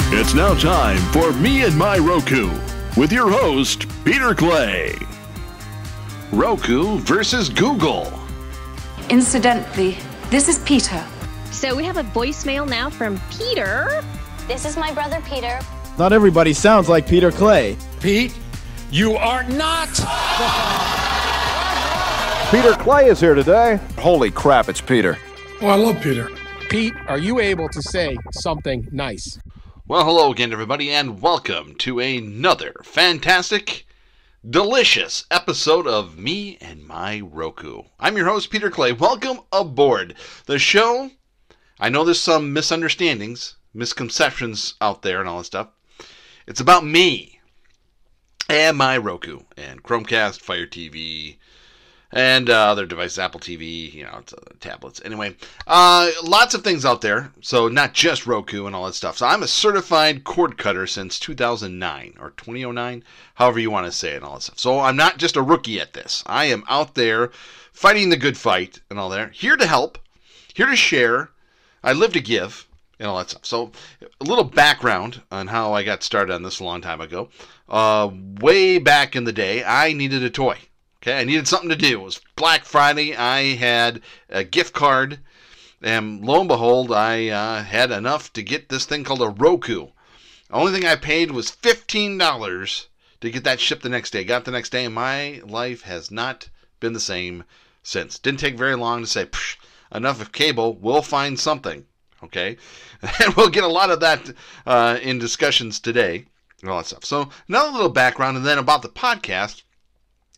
It's now time for Me and My Roku with your host, Peter Clay. Roku versus Google. Incidentally, this is Peter. So we have a voicemail now from Peter. This is my brother Peter. Not everybody sounds like Peter Clay. Pete, you are not. Peter Clay is here today. Holy crap, it's Peter. Oh, I love Peter. Pete, are you able to say something nice? Well, hello again, everybody, and welcome to another fantastic, delicious episode of Me and My Roku. I'm your host, Peter Clay. Welcome aboard the show. I know there's some misunderstandings, misconceptions out there and all that stuff. It's about me and my Roku and Chromecast, Fire TV, and other devices, Apple TV, tablets. Anyway, lots of things out there, so not just Roku and all that stuff. So I'm a certified cord cutter since 2009 or 2009, however you want to say it and all that stuff. So I'm not just a rookie at this. I am out there fighting the good fight and all that. Here to help, here to share. I live to give and all that stuff. So a little background on how I got started on this a long time ago. Way back in the day, I needed a toy. Okay, I needed something to do. It was Black Friday. I had a gift card, and lo and behold, I had enough to get this thing called a Roku. The only thing I paid was $15 to get that shipped the next day. Got it the next day, and my life has not been the same since. Didn't take very long to say, enough of cable, we'll find something. Okay, and we'll get a lot of that in discussions today and all that stuff. So another little background, and then about the podcast.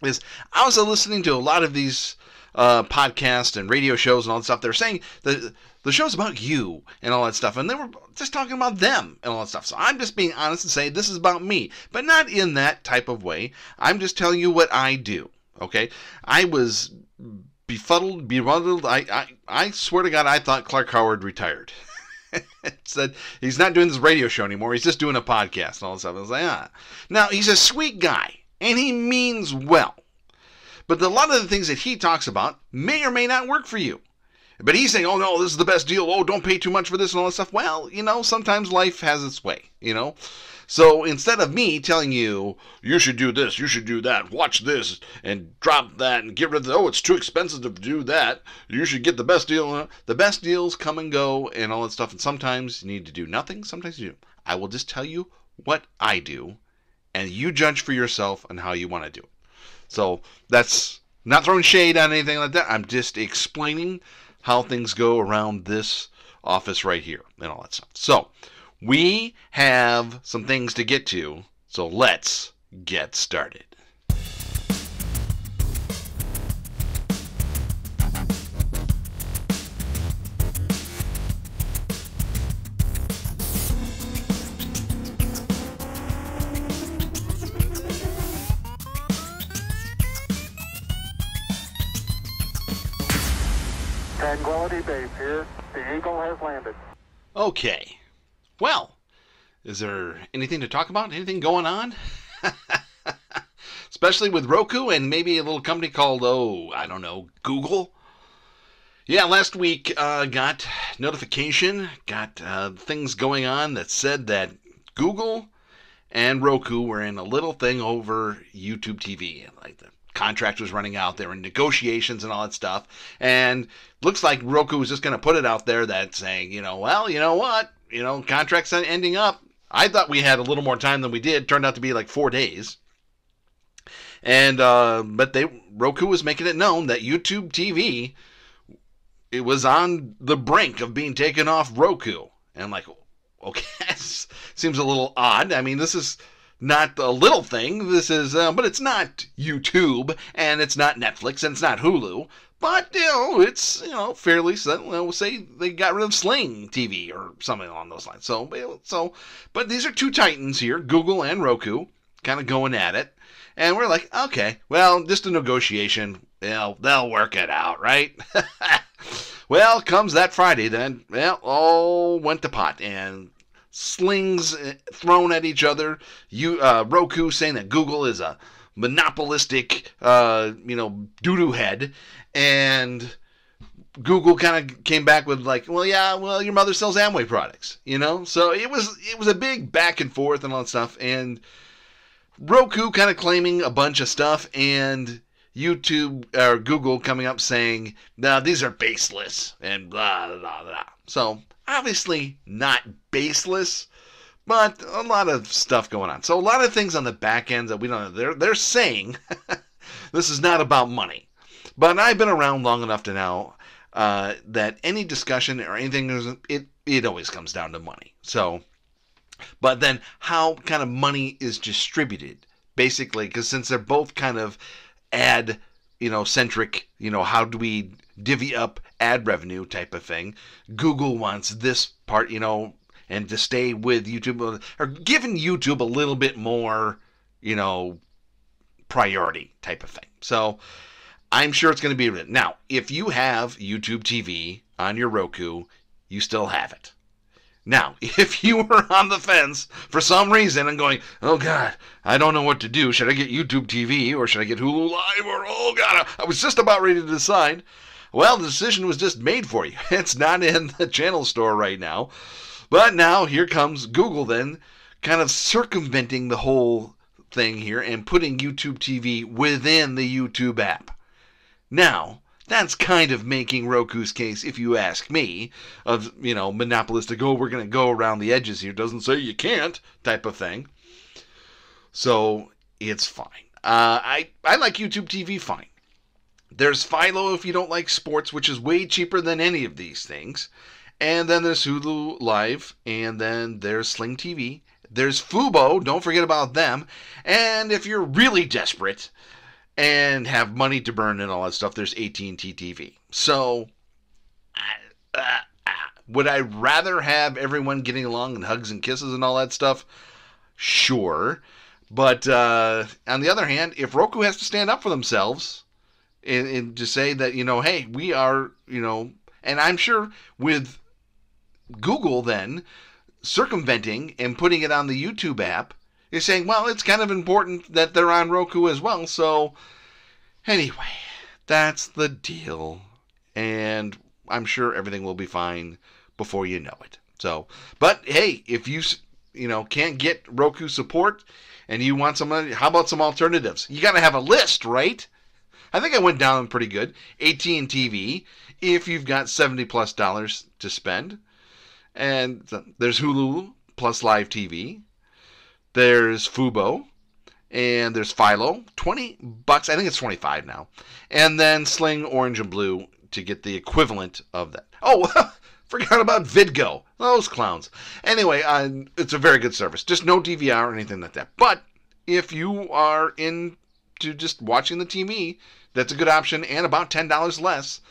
Is I was listening to a lot of these podcasts and radio shows and all that stuff. They're saying the show's about you and all that stuff, and they were just talking about them and all that stuff. So I'm just being honest and saying this is about me, but not in that type of way. I'm just telling you what I do. Okay, I was befuddled. I swear to God, I thought Clark Howard retired. Said he's not doing this radio show anymore. He's just doing a podcast and all that stuff. I was like, Now he's a sweet guy. And he means well. But a lot of the things that he talks about may or may not work for you. But he's saying, oh, no, this is the best deal. Oh, don't pay too much for this and all that stuff. Well, sometimes life has its way, So instead of me telling you, you should do this, you should do that, watch this, and drop that, and get rid of it's too expensive to do that. You should get the best deal. The best deals come and go and all that stuff. And sometimes you need to do nothing. Sometimes you do. I will just tell you what I do. And you judge for yourself on how you want to do it. So that's not throwing shade on anything like that. I'm just explaining how things go around this office right here and all that stuff. So we have some things to get to. So let's get started. Tranquility Base here. The Eagle has landed. Okay. Well, is there anything to talk about? Anything going on? Especially with Roku and maybe a little company called, Google? Yeah, last week got notification, got things going on that said that Google and Roku were in a little thing over YouTube TV. Like the contract was running out. They were in negotiations and all that stuff. And looks like Roku was just going to put it out there that saying, you know what? Contract's ending up. I thought we had a little more time than we did. Turned out to be like 4 days. And but Roku was making it known that YouTube TV, it was on the brink of being taken off Roku. And I'm like, okay, seems a little odd. I mean, this is not a little thing. This is, but it's not YouTube, and it's not Netflix, and it's not Hulu. But it's fairly. We'll say they got rid of Sling TV or something along those lines. But these are two titans here, Google and Roku, kind of going at it, and we're like, okay, well, just a negotiation. They'll work it out, right? Well, comes that Friday, then, all went to pot, and slings thrown at each other. Roku saying that Google is a monopolistic, doo-doo head, and Google kind of came back with like, well, yeah, well, your mother sells Amway products, So it was a big back and forth and all that stuff, and Roku kind of claiming a bunch of stuff, and YouTube or Google coming up saying, no, these are baseless and blah blah blah. So obviously not baseless, but a lot of stuff going on. So a lot of things on the back end that we don't know. They're saying this is not about money, but I've been around long enough to know that any discussion or anything, it always comes down to money. So, but then how kind of money is distributed, basically, because since they're both kind of ad, centric, how do we divvy up ad revenue type of thing. Google wants this part, and to stay with YouTube, or giving YouTube a little bit more, priority type of thing. So I'm sure it's going to be written. Now, if you have YouTube TV on your Roku, you still have it. Now, if you were on the fence for some reason and going, oh God, I don't know what to do. Should I get YouTube TV or should I get Hulu Live? Or, oh God, I was just about ready to decide. Well, the decision was just made for you. It's not in the channel store right now. But now here comes Google then kind of circumventing the whole thing here and putting YouTube TV within the YouTube app. Now, that's kind of making Roku's case, if you ask me, of, monopolistic, oh, we're going to go around the edges here, doesn't say you can't, type of thing. So, it's fine. I like YouTube TV fine. There's Philo if you don't like sports, which is way cheaper than any of these things. And then there's Hulu Live, and then there's Sling TV. There's Fubo, don't forget about them. And if you're really desperate and have money to burn and all that stuff, there's AT&T TV. So, would I rather have everyone getting along and hugs and kisses and all that stuff? Sure. But on the other hand, if Roku has to stand up for themselves and to say that, hey, we are, and I'm sure with Google then circumventing and putting it on the YouTube app, is saying, well, it's kind of important that they're on Roku as well. So anyway, that's the deal. And I'm sure everything will be fine before you know it. So, but hey, if you can't get Roku support and you want some, how about some alternatives? You got to have a list, right? I think I went down pretty good. AT&T TV, if you've got $70+ to spend. And there's Hulu plus live TV. There's Fubo. And there's Philo. $20. I think it's 25 now. And then Sling, Orange, and Blue to get the equivalent of that. Oh, forgot about VidGo. Those clowns. Anyway, it's a very good service. Just no DVR or anything like that. But if you are into just watching the TV, that's a good option and about $10 less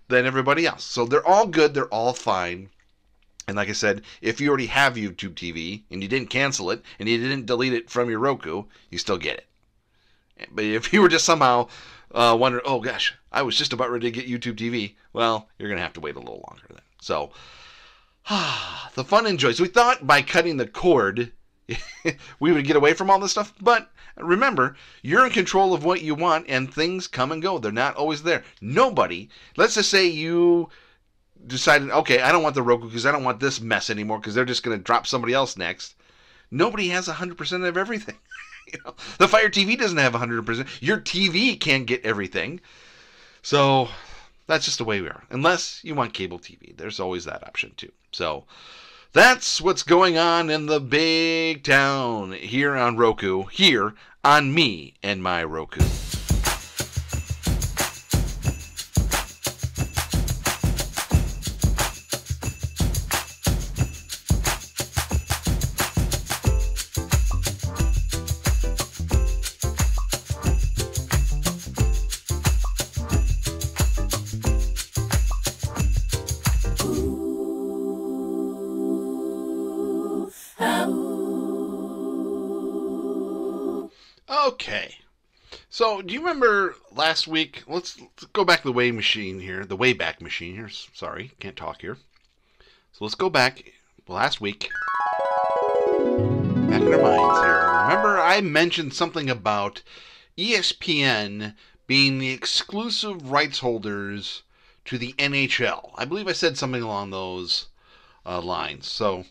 than everybody else. So they're all good. They're all fine. And like I said, if you already have YouTube TV and you didn't cancel it and you didn't delete it from your Roku, you still get it. But if you were just somehow wondering, oh gosh, I was just about ready to get YouTube TV, well, you're going to have to wait a little longer then. So, the fun and joy. So we thought by cutting the cord, we would get away from all this stuff. But remember, you're in control of what you want and things come and go. They're not always there. Nobody, let's just say you decided, okay, I don't want the Roku because I don't want this mess anymore because they're just going to drop somebody else next. Nobody has 100% of everything. The Fire TV doesn't have 100%. Your TV can't get everything. So that's just the way we are. Unless you want cable TV. There's always that option too. So that's what's going on in the big town here on Roku, here on Me and My Roku. Okay, so do you remember last week? Let's go back to the Wayback Machine here. Sorry, can't talk here. So let's go back last week, back in our minds here. Remember I mentioned something about ESPN being the exclusive rights holders to the NHL. I believe I said something along those lines. So,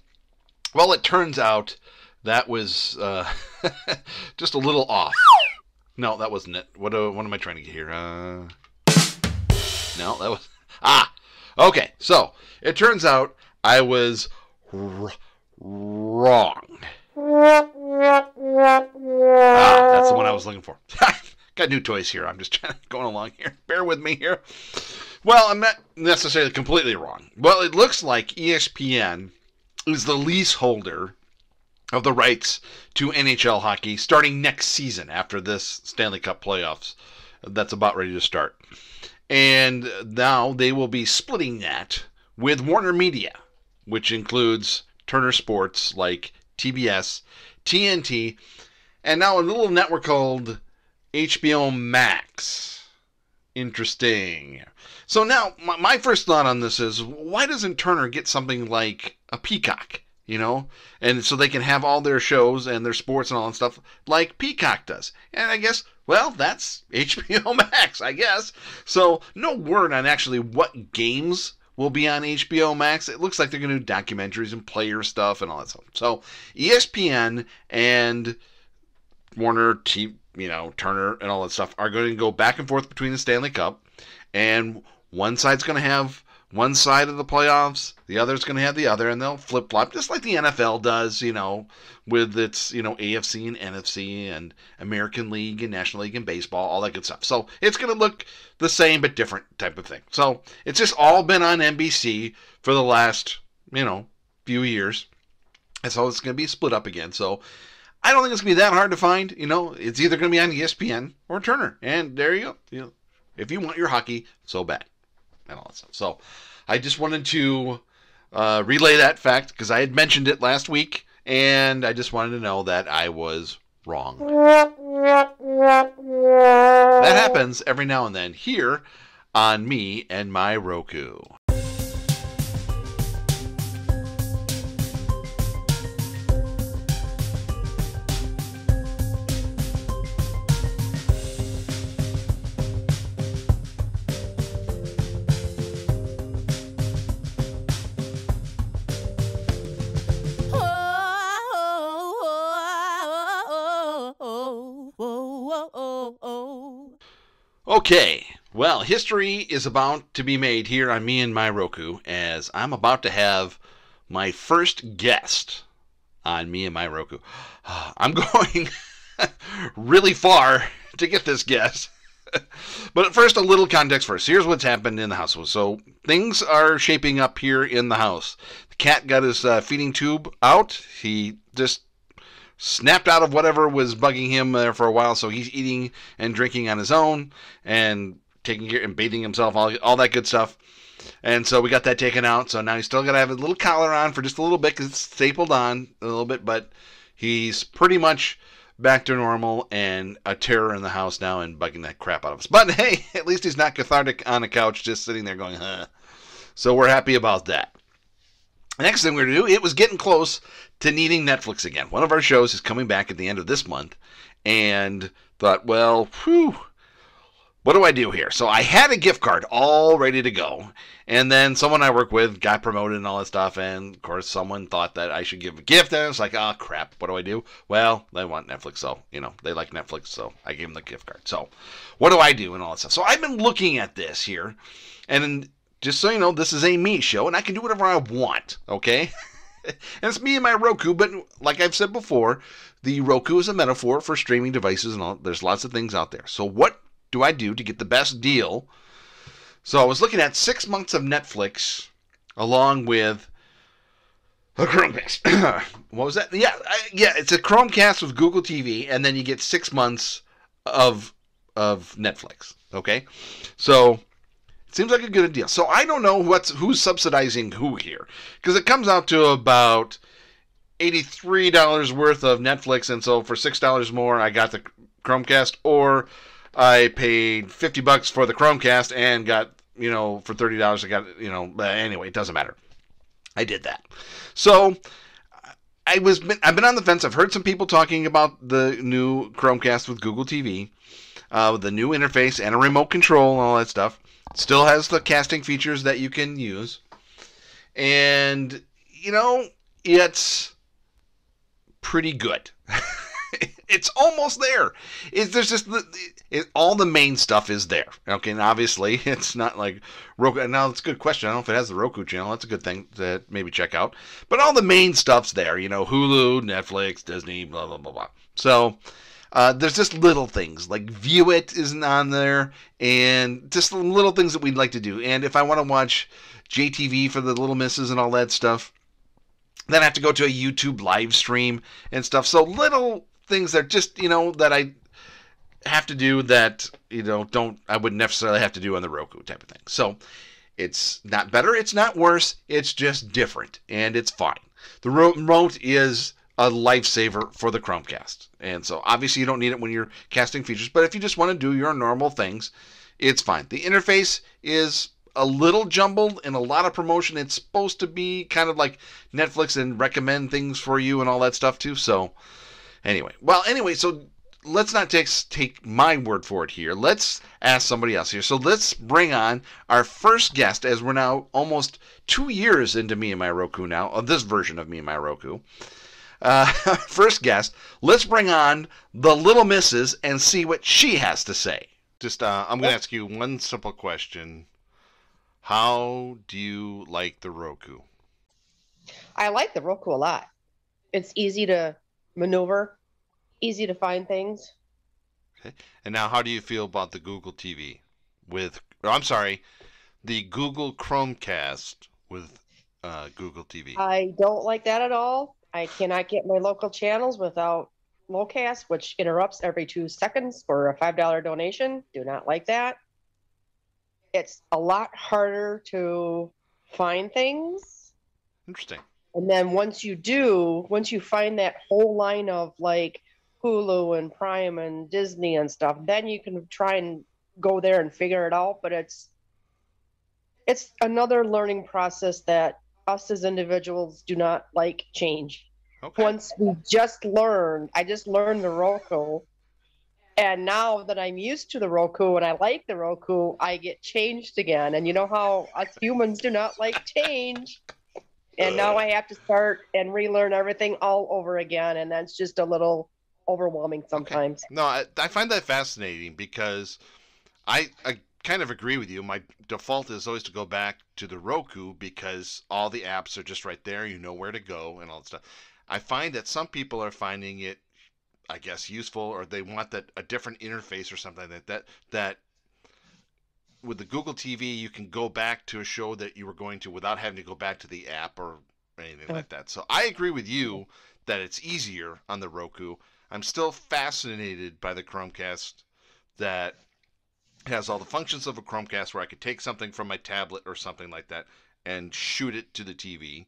well, it turns out that was just a little off. No, that wasn't it. What am I trying to get here? No, that was... Okay, so it turns out I was wrong. That's the one I was looking for. Got new toys here. I'm just going along here. Bear with me here. Well, I'm not necessarily completely wrong. Well, it looks like ESPN is the leaseholder of the rights to NHL hockey starting next season after this Stanley Cup playoffs that's about ready to start. And now they will be splitting that with Warner Media, which includes Turner Sports like TBS, TNT, and now a little network called HBO Max. Interesting. So now, my first thought on this is, why doesn't Turner get something like a Peacock, you know? And so they can have all their shows and their sports and all that stuff like Peacock does. And I guess, well, that's HBO Max, I guess. So no word on actually what games will be on HBO Max. It looks like they're going to do documentaries and player stuff and all that stuff. So ESPN and Warner, Turner and all that stuff are going to go back and forth between the Stanley Cup. And one side's going to have one side of the playoffs, the other's going to have the other, and they'll flip-flop, just like the NFL does, with its, AFC and NFC and American League and National League and baseball, all that good stuff. So it's going to look the same but different type of thing. So it's just all been on NBC for the last, few years. And so it's going to be split up again. So I don't think it's going to be that hard to find. It's either going to be on ESPN or Turner. And there you go. If you want your hockey so bad. And all that stuff. So I just wanted to relay that fact because I had mentioned it last week, and I just wanted to know that I was wrong. That happens every now and then here on Me and My Roku. Okay, well, history is about to be made here on Me and My Roku, as I'm about to have my first guest on Me and My Roku. I'm going really far to get this guest. But first, a little context first. Here's what's happened in the house. So things are shaping up here in the house. The cat got his feeding tube out. He just snapped out of whatever was bugging him there for a while, so he's eating and drinking on his own and taking care and bathing himself, all that good stuff. And so we got that taken out. So now he's still got to have a little collar on for just a little bit because it's stapled on a little bit, but he's pretty much back to normal and a terror in the house now and bugging that crap out of us. But hey, at least he's not cathartic on a couch just sitting there going, huh. So we're happy about that. The next thing we're going to do, it was getting close to needing Netflix again. One of our shows is coming back at the end of this month, and thought, well, what do I do here? So I had a gift card all ready to go, and then someone I work with got promoted and all that stuff, and of course someone thought that I should give a gift, and I was like, oh crap, what do I do? Well, they want Netflix, so, they like Netflix, so I gave them the gift card. So what do I do and all that stuff? So I've been looking at this here, and just so you know, this is a me show, and I can do whatever I want, okay? And it's Me and My Roku, but like I've said before, the Roku is a metaphor for streaming devices and all. There's lots of things out there. So what do I do to get the best deal? So I was looking at 6 months of Netflix along with a Chromecast. What was that? Yeah, it's a Chromecast with Google TV, and then you get 6 months of Netflix, okay? So seems like a good deal. So I don't know who's subsidizing who here, because it comes out to about $83 worth of Netflix, and so for $6 more, I got the Chromecast, or I paid $50 for the Chromecast and got, for $30, I got, but anyway, it doesn't matter. I did that. So I've been on the fence. I've heard some people talking about the new Chromecast with Google TV, with the new interface and a remote control and all that stuff. Still has the casting features that you can use. And, it's pretty good. It's almost there. There's just all the main stuff is there. Okay, and obviously it's not like Roku. Now it's a good question. I don't know if it has the Roku channel. That's a good thing to maybe check out. But all the main stuff's there. Hulu, Netflix, Disney, blah blah blah blah. So there's just little things like View It isn't on there, and just little things that we'd like to do. And if I want to watch JTV for the Little Misses and all that stuff, then I have to go to a YouTube live stream and stuff. So little things that just, that I have to do that, I wouldn't necessarily have to do on the Roku type of thing. So it's not better, it's not worse, it's just different, and it's fine. The remote is a lifesaver for the Chromecast. And so obviously you don't need it when you're casting features, but if you just want to do your normal things, it's fine. The interface is a little jumbled and a lot of promotion. It's supposed to be kind of like Netflix and recommend things for you and all that stuff too. So anyway, so let's not take my word for it here. Let's ask somebody else here. So let's bring on our first guest, as we're now almost 2 years into Me and My Roku now, of this version of Me and My Roku. First guest, let's bring on the Little Misses and see what she has to say. Just, I'm going to ask you one simple question. How do you like the Roku? I like the Roku a lot. It's easy to maneuver, easy to find things. Okay. And now how do you feel about the Google TV the Google Chromecast with Google TV? I don't like that at all. I cannot get my local channels without Locast, which interrupts every 2 seconds for a $5 donation. Do not like that. It's a lot harder to find things. Interesting. And then once you find that whole line of like Hulu and Prime and Disney and stuff, then you can try and go there and figure it out. But it's another learning process that us as individuals do not like change. Okay. I just learned the Roku. And now that I'm used to the Roku and I like the Roku, I get changed again. And you know how us humans do not like change. And now I have to start and relearn everything all over again. And that's just a little overwhelming sometimes. Okay. No, I find that fascinating because I kind of agree with you. My default is always to go back to the Roku because all the apps are just right there. You know where to go and all that stuff. I find that some people are finding it, I guess, useful, or they want a different interface or something like that with the Google TV, you can go back to a show that you were going to without having to go back to the app or anything like that. So I agree with you that it's easier on the Roku. I'm still fascinated by the Chromecast that has all the functions of a Chromecast where I could take something from my tablet or something like that and shoot it to the TV.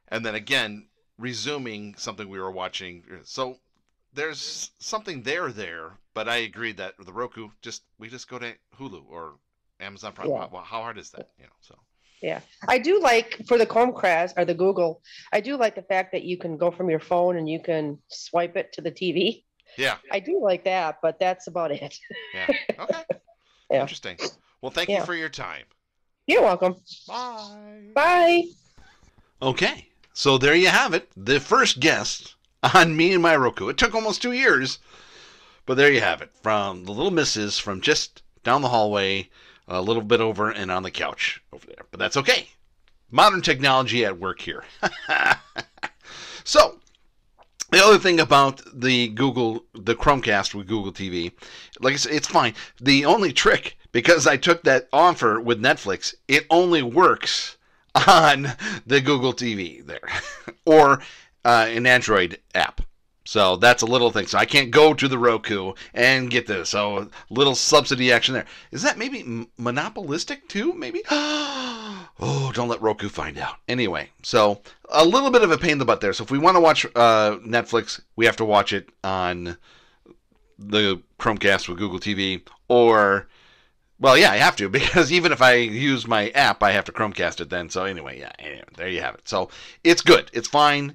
And then again, resuming something we were watching. So there's something there, but I agree that the Roku, we just go to Hulu or Amazon Prime. Yeah. Well, how hard is that? So. Yeah, I do like for the Chromecast or the Google. I do like the fact that you can go from your phone and you can swipe it to the TV. Yeah, I do like that, but that's about it. Yeah. Okay. Yeah. Interesting. Well, thank you for your time. You're welcome. Bye. Bye. Okay, so there you have it. The first guest on Me and My Roku. It took almost 2 years, but there you have it. From the Little Misses from just down the hallway, a little bit over and on the couch over there. But that's okay. Modern technology at work here. So, the other thing about the Chromecast with Google TV, like I said, it's fine. The only trick, because I took that offer with Netflix, it only works on the Google TV there. Or an Android app. So that's a little thing. So I can't go to the Roku and get this. So a little subsidy action there. Is that maybe monopolistic too? Maybe? Oh, don't let Roku find out. Anyway, so a little bit of a pain in the butt there. So if we want to watch Netflix, we have to watch it on the Chromecast with Google TV. Or, well, yeah, I have to. Because even if I use my app, I have to Chromecast it then. So anyway, there you have it. So it's good. It's fine.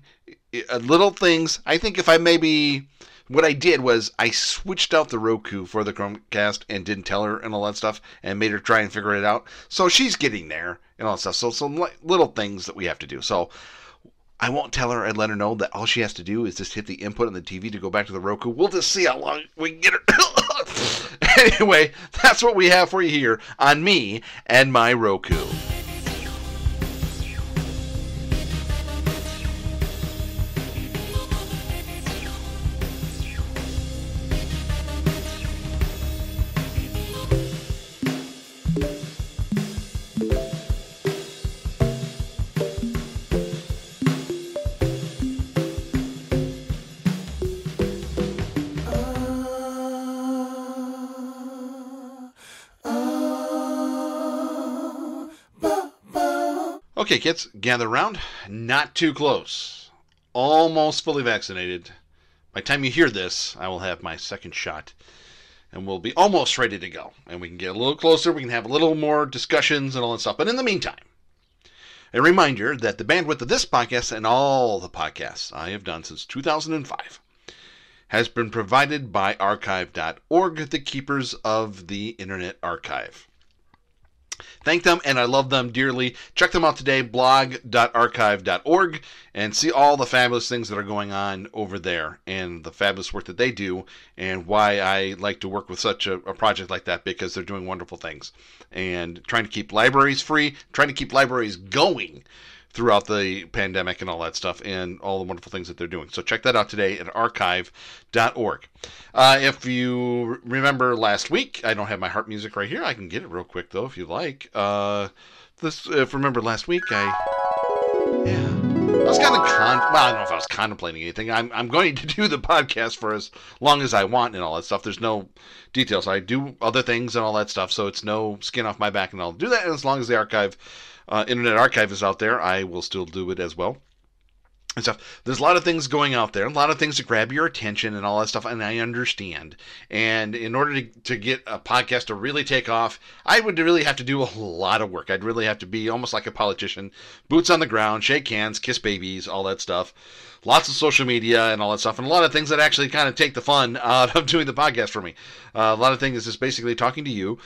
Little things. I think if I maybe what I did was I switched out the Roku for the Chromecast and didn't tell her and all that stuff and made her try and figure it out. So she's getting there and all that stuff. So some little things that we have to do. So I won't tell her and let her know that all she has to do is just hit the input on the TV to go back to the Roku. We'll just see how long we can get her. Anyway, that's what we have for you here on Me and My Roku. Okay, kids, gather around. Not too close. Almost fully vaccinated. By the time you hear this, I will have my second shot. And we'll be almost ready to go. And we can get a little closer. We can have a little more discussions and all that stuff. But in the meantime, a reminder that the bandwidth of this podcast and all the podcasts I have done since 2005 has been provided by archive.org, the keepers of the Internet Archive. Thank them, and I love them dearly. Check them out today, blog.archive.org, and see all the fabulous things that are going on over there and the fabulous work that they do and why I like to work with such a project like that, because they're doing wonderful things and trying to keep libraries free, trying to keep libraries going throughout the pandemic and all that stuff and all the wonderful things that they're doing. So check that out today at archive.org. If you remember last week, I don't have my harp music right here. I can get it real quick, though, if you like. If you remember last week, I was kind of I don't know if I was contemplating anything. I'm going to do the podcast for as long as I want and all that stuff. There's no details. I do other things and all that stuff, so it's no skin off my back, and I'll do that. And as long as the Internet Archive is out there, I will still do it as well. And stuff. There's a lot of things going out there, a lot of things to grab your attention and all that stuff, and I understand. And in order to get a podcast to really take off, I would really have to do a lot of work. I'd really have to be almost like a politician, boots on the ground, shake hands, kiss babies, all that stuff. Lots of social media and all that stuff, and a lot of things that actually kind of take the fun out of doing the podcast for me. A lot of things is just basically talking to you.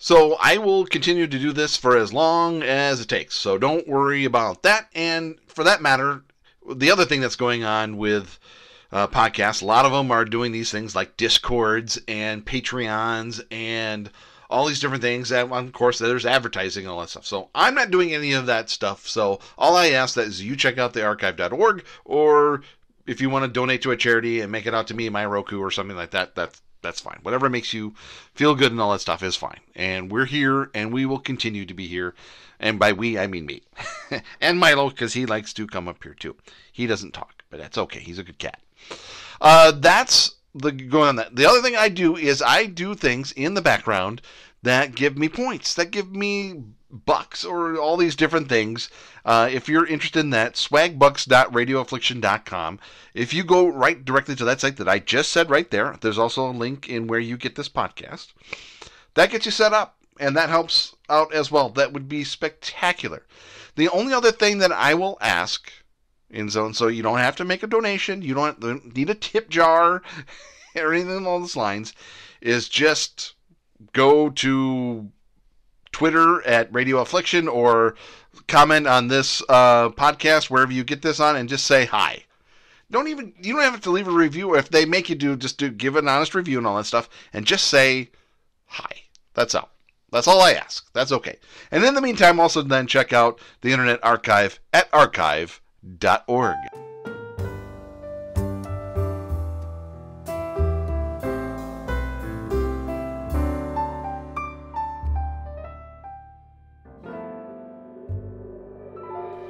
So I will continue to do this for as long as it takes. So don't worry about that. And for that matter, the other thing that's going on with podcasts, a lot of them are doing these things like Discords and Patreons and all these different things. And of course, there's advertising and all that stuff. So I'm not doing any of that stuff. So all I ask that is you check out the archive.org, or if you want to donate to a charity and make it out to me, My Roku, or something like that, that's fine. Whatever makes you feel good and all that stuff is fine. And we're here, and we will continue to be here. And by we, I mean me. And Milo, because he likes to come up here too. He doesn't talk, but that's okay. He's a good cat. That's going on that. The other thing I do is I do things in the background that give me points, that give me bucks, or all these different things. If you're interested in that, swagbucks.radioaffliction.com. If you go right directly to that site that I just said right there, there's also a link in where you get this podcast. That gets you set up, and that helps out as well. That would be spectacular. The only other thing that I will ask, so you don't have to make a donation, you don't need a tip jar or anything along those lines, is just go to Twitter at Radio Affliction, or comment on this podcast wherever you get this on, and just say hi. You don't have to leave a review. If they make you just give an honest review and all that stuff, and just say hi. That's all. That's all I ask. That's okay. And in the meantime, also then check out the Internet Archive at archive.org.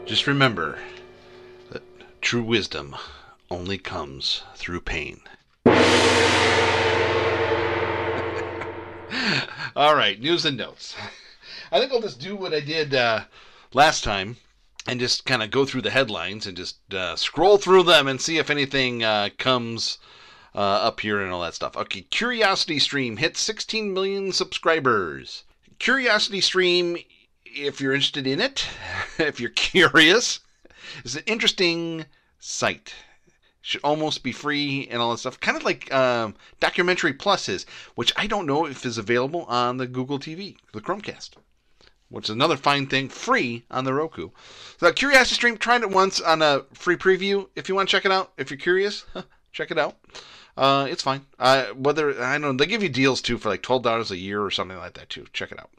Just remember that true wisdom only comes through pain. All right, news and notes. I think I'll just do what I did last time and just kind of go through the headlines and just scroll through them and see if anything comes up here and all that stuff. Okay, Curiosity Stream hits 16 million subscribers. Curiosity Stream, if you're interested in it, if you're curious, is an interesting site. should almost be free and all that stuff. Kind of like Documentary Plus is, which I don't know if is available on the Google TV, the Chromecast, which is another fine thing, free on the Roku. So Curiosity Stream, tried it once on a free preview. If you want to check it out, if you're curious, check it out. It's fine. I don't know, they give you deals too for like $12 a year or something like that too. Check it out.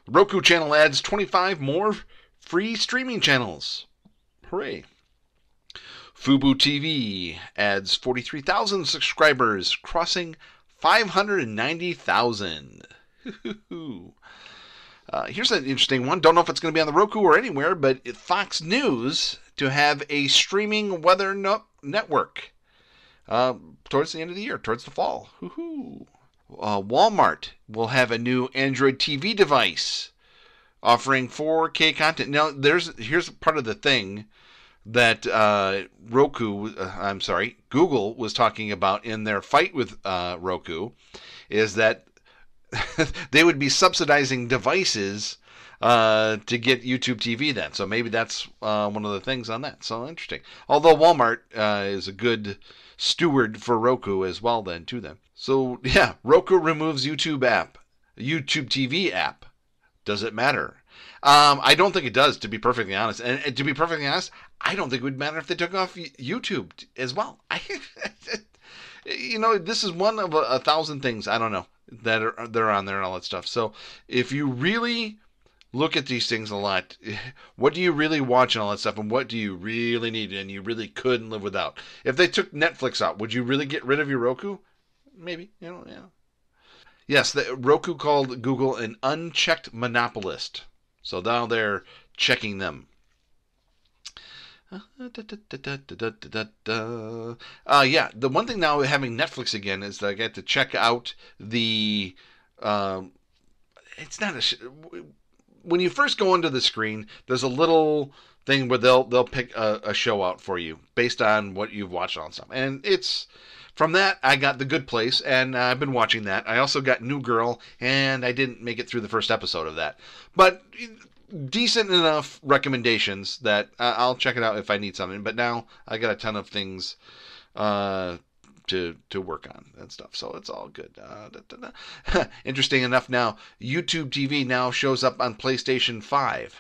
Roku channel adds 25 more free streaming channels. Hooray. Fubo TV adds 43,000 subscribers, crossing 590,000. Here's an interesting one. Don't know if it's going to be on the Roku or anywhere, but Fox News to have a streaming weather network towards the end of the year, towards the fall. Walmart will have a new Android TV device offering 4K content. Now, here's part of the thing that Google was talking about in their fight with Roku, is that they would be subsidizing devices to get YouTube TV then. So maybe that's one of the things on that. So interesting. Although Walmart is a good steward for Roku as well then to them. So yeah, Roku removes YouTube TV app. Does it matter? I don't think it does, to be perfectly honest. And to be perfectly honest, I don't think it would matter if they took off YouTube as well. This is one of a thousand things, I don't know, that are on there and all that stuff. So if you really look at these things a lot, what do you really watch and all that stuff, and what do you really need and you really couldn't live without? If they took Netflix out, would you really get rid of your Roku? Maybe, yeah. Yes, Roku called Google an unchecked monopolist. So now they're checking them. The one thing now having Netflix again is that I get to check out the. It's not when you first go into the screen, there's a little thing where they'll pick a show out for you based on what you've watched on stuff, and it's. From that, I got The Good Place, and I've been watching that. I also got New Girl, and I didn't make it through the first episode of that. But decent enough recommendations that I'll check it out if I need something. But now I got a ton of things to work on and stuff, so it's all good. Interesting enough now, YouTube TV now shows up on PlayStation 5.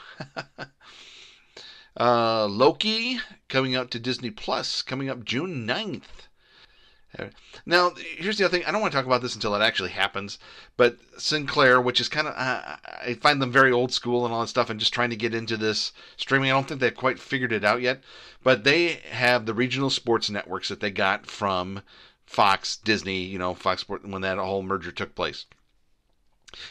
Loki coming out to Disney Plus, coming up June 9th. Now, here's the other thing. I don't want to talk about this until it actually happens, but Sinclair, which is kind of, I find them very old school and all that stuff, and just trying to get into this streaming. I don't think they've quite figured it out yet, but they have the regional sports networks that they got from Fox, Disney, Fox Sports, when that whole merger took place.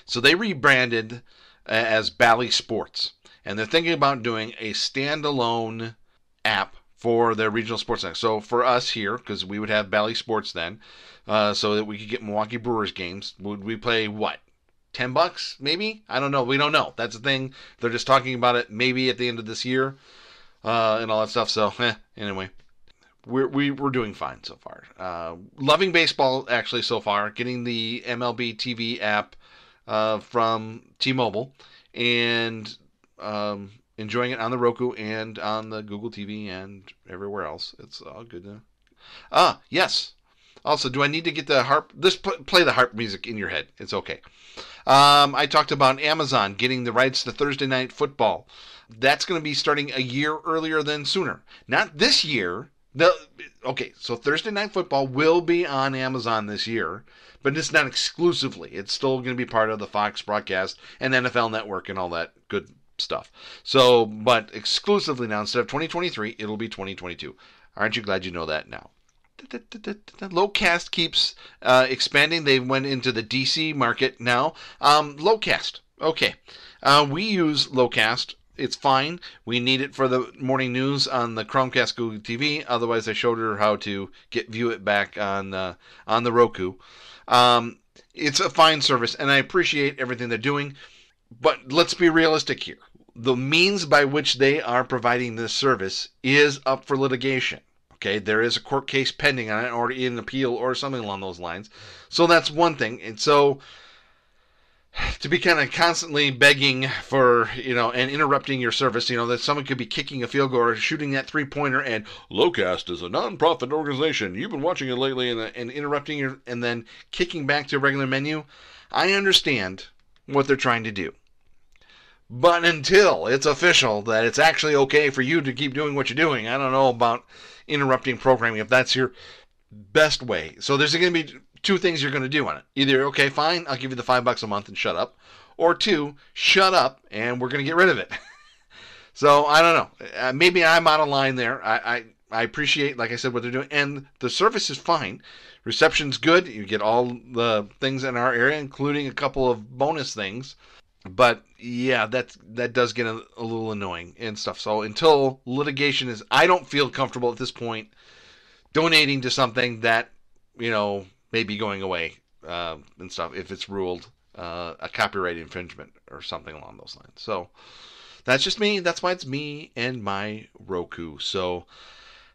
So they rebranded as Bally Sports, and they're thinking about doing a standalone app for their regional sports network. So for us here, because we would have Bally Sports then, so that we could get Milwaukee Brewers games, would we pay what? $10 maybe? I don't know. We don't know. That's the thing. They're just talking about it maybe at the end of this year and all that stuff. So anyway, we're doing fine so far. Loving baseball actually so far. Getting the MLB TV app from T-Mobile and enjoying it on the Roku and on the Google TV and everywhere else. It's all good. Yes. Also, do I need to get the harp? Play the harp music in your head. It's okay. I talked about Amazon getting the rights to Thursday Night Football. That's going to be starting a year earlier than sooner. Not this year. So Thursday Night Football will be on Amazon this year, but it's not exclusively. It's still going to be part of the Fox broadcast and NFL Network and all that good stuff. So, but exclusively now, instead of 2023, it'll be 2022. Aren't you glad you know that now? Locast keeps expanding. They went into the DC market now. Locast. Okay. We use Locast. It's fine. We need it for the morning news on the Chromecast Google TV. Otherwise, I showed her how to view it back on the Roku. It's a fine service, and I appreciate everything they're doing. But let's be realistic here. The means by which they are providing this service is up for litigation. Okay, there is a court case pending on it, or an appeal, or something along those lines. So that's one thing. And so to be kind of constantly begging for, and interrupting your service, that someone could be kicking a field goal or shooting that three-pointer, and Locast is a non-profit organization. You've been watching it lately, and interrupting and then kicking back to a regular menu. I understand what they're trying to do. But until it's official that it's actually okay for you to keep doing what you're doing, I don't know about interrupting programming if that's your best way. So there's going to be two things you're going to do on it. Either, okay, fine, I'll give you the $5 a month and shut up. Or two, shut up and we're going to get rid of it. So I don't know. Maybe I'm out of line there. I appreciate, like I said, what they're doing. And the service is fine. Reception's good. You get all the things in our area, including a couple of bonus things. But yeah, that does get a little annoying and stuff. So until litigation is, I don't feel comfortable at this point donating to something that, may be going away and stuff if it's ruled a copyright infringement or something along those lines. So that's just me. That's why it's me and my Roku. So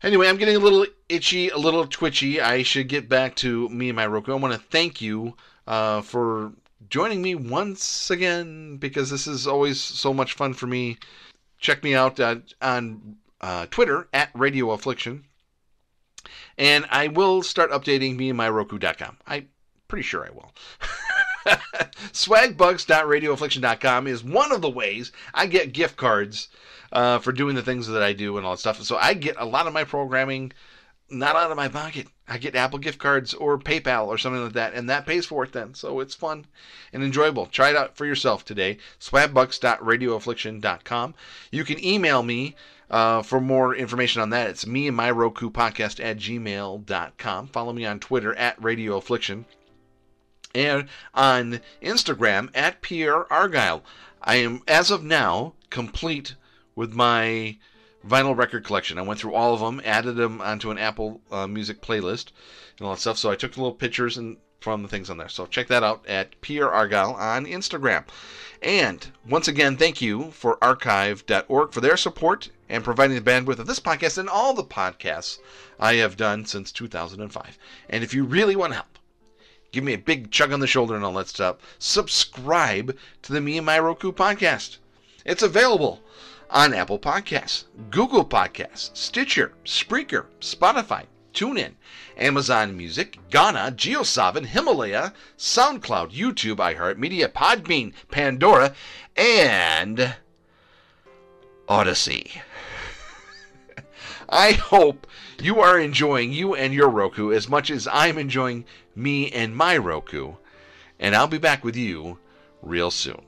anyway, I'm getting a little itchy, a little twitchy. I should get back to me and my Roku. I want to thank you for joining me once again, because this is always so much fun for me. Check me out on Twitter at Radio Affliction. And I will start updating meandmyroku.com. I'm pretty sure I will. Swagbucks.radioaffliction.com is one of the ways I get gift cards for doing the things that I do and all that stuff. So I get a lot of my programming not out of my pocket. I get Apple gift cards or PayPal or something like that, and that pays for it then. So it's fun and enjoyable. Try it out for yourself today. Swagbucks.radioaffliction.com. You can email me for more information on that. It's meandmyrokupodcast@gmail.com. Follow me on Twitter at Radio Affliction. And on Instagram at Pierre Argyle. I am, as of now, complete with my vinyl record collection. I went through all of them, added them onto an Apple Music playlist and all that stuff. So I took little pictures from the things on there. So check that out at Pierre Argyle on Instagram. And once again, thank you for archive.org for their support and providing the bandwidth of this podcast and all the podcasts I have done since 2005. And if you really want to help, give me a big chug on the shoulder and all that stuff, subscribe to the Me and My Roku podcast. It's available on Apple Podcasts, Google Podcasts, Stitcher, Spreaker, Spotify, TuneIn, Amazon Music, Gaana, JioSaavn, Himalaya, SoundCloud, YouTube, iHeartMedia, Podbean, Pandora, and Odyssey. I hope you are enjoying you and your Roku as much as I'm enjoying me and my Roku, and I'll be back with you real soon.